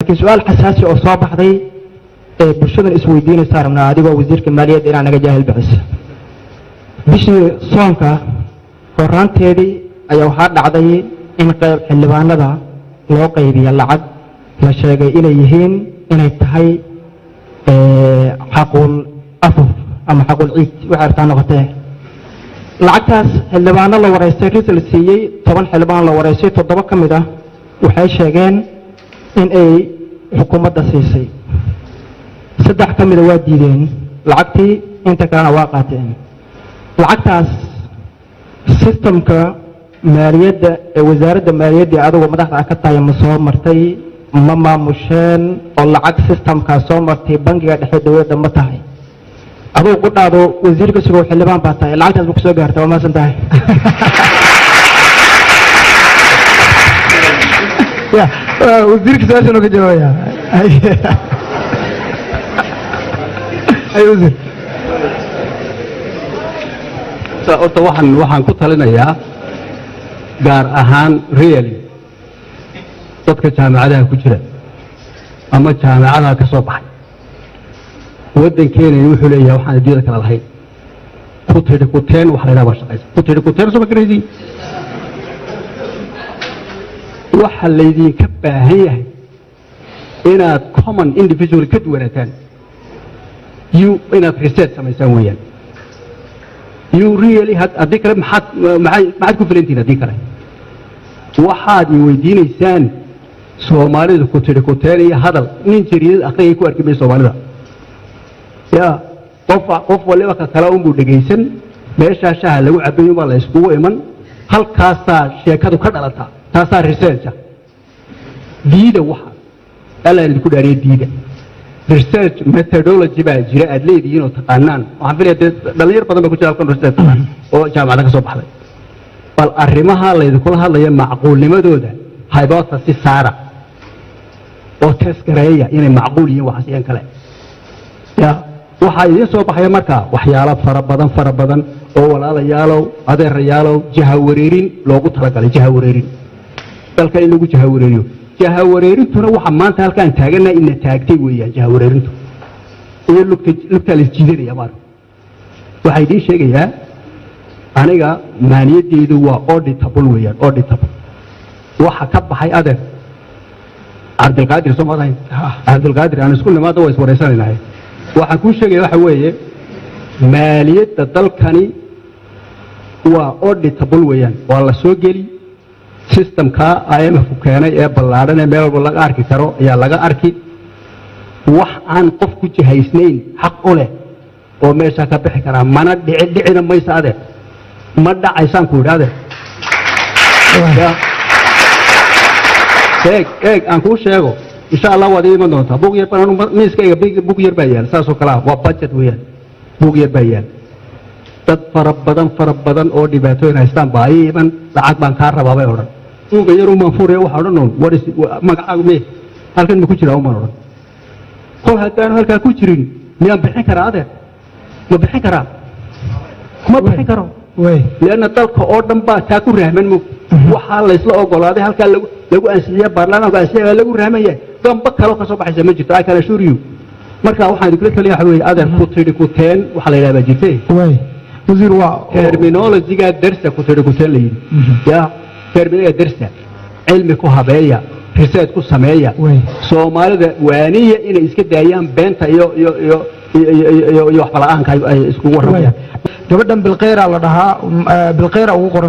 لكن سؤال حساسي أو صعب حضي بشدة إسويدين صار من عادي ووزير كمالية إيران أنا جاهل بعس بيش صانكا فرانت هذه أيوة حد عادي إن قيل حلبان هذا لو قيبي اللعب مشاجع إلى يهين إن يتهي حقول أفضل أما حقول عيد وعرفان غته العكاس حلبان الله ورئيسي رسل السيئي طبعا حلبان الله ورئيسي تضبط كم ده وحي شاقين إن أي حكومة السيسي صدح كم ده واديين العكتي أنت كان واقعتين العكاس سيستم كمالية وزارة المالية عدو مدح عكتا يمصور مرتي ماما مشان ولا عكس سيستم كاسور مرتي بنجي قاعد حد ويد متاعي أبو قلنا أبو وزير كسبوا حلبان باتاي العكاس بكسو قارته وما سنتهي يا وزير كسبوا شنو كجوا يا أي وزير horta waxaan ku talinayaa gaar ahaan really dadka jaamacadaha ku jira ama jaamacadaha ka soo baxay wadankeena wuxuu leeyahay waxaan adduunyada kala lahayn ku teen wax la yiraahdo shaqaysa ku teen soo makaraysi waxa leedin ka baahan yahay inaad common individual ka duwanataan inaad research samaysaan weeyaan you really had adii kale maxaad ku filantiin adii kale waxaad weydiinaysaan Soomaalidu ku teen iyo hadal nin jariid aqoon ku arkay Soomaalida ya qof waliba ka kala uu dhageysan meesha shaha lagu cabayo waa la isku iman halkaas sheekadu ka dhalata taas research diida waxa alla idinku dhaariyo diida research methodology baa jira aad leedihiin oo taqaanaan waxaan filayaa dhalinyar badan baa ku jira halkan research oo jaamacada ka soo baxday bal arrimaha la idinku hadlayo macquulnimadooda hypothesis saara oo test gareeya inay macquul yihiin waxaan kale ya waxa idin soo baxay marka waxyaalo fara badan oo walaalayaalow adeerayaalow jaha wareerin loogu talagalay jaha wareerin dalka in lagu jaha wareeriyo jaha wareerintuna waxa maanta halkaan taagana in taagtay weeyaan jaha wareerintu iyo lugta la jiidanaya maar waxa idin sheegayaa aniga maaniyadeedu waa auditable weeyaan auditable waxa ka baxay adeer Abdulqaadir Soomaaliyeed Abdulqaadir aan isku nimaado way iswareysanaynaa waxa ku sheegay waxa weeye maaliyadda dalkani waa auditable weeyaan waa la soo gali systemka IMF keenay ee ballaaran ee meel walba laga arki karo ayaa laga arki wax aan qof ku jihaysnayn xaq u leh oo meesha ka bixi kara mana dhicina maysa adeer ma dhacaysaan ku yiraahdo eeg aan ku sheego insha Allah wadi iman doonta buug yar baan miiskayga buug yar baa yaal saasoo kala waa budget weeyaan buug yar baa yaal dad fara badan oo dhibaatooyin haystaan baa iman lacag baan ka rabaa bay oran buug yar uma furay waxa oran magacaagu me halkan ma ku jira uma oran kol hadaan halka ku jirin miyaan bixin karaa adeer ma bixin karaa ma bixin karo way leena dalka oo dhan baa taa ku rahman mug waxa la isla ogolaaday halka lagu ansixiyo baarlamaanka ansixiyo lagu rahmayay damba kale ka soo baxaysa ma jirto ay kala shuriyo marka waxaan idin kale waxa weey adeer ku teen waxa la yiraahdaa jirtay way wasiir waa terminology-ga darsa ku teen leeyahay ya terminology darsa cilmi ku habeeya research ku sameeya Soomaalida waaniya inay iska daayaan beenta iyo wax balaanka ay isku warramayaan gabadhan bilqeyra la dhahaa bilqeyra ugu qoran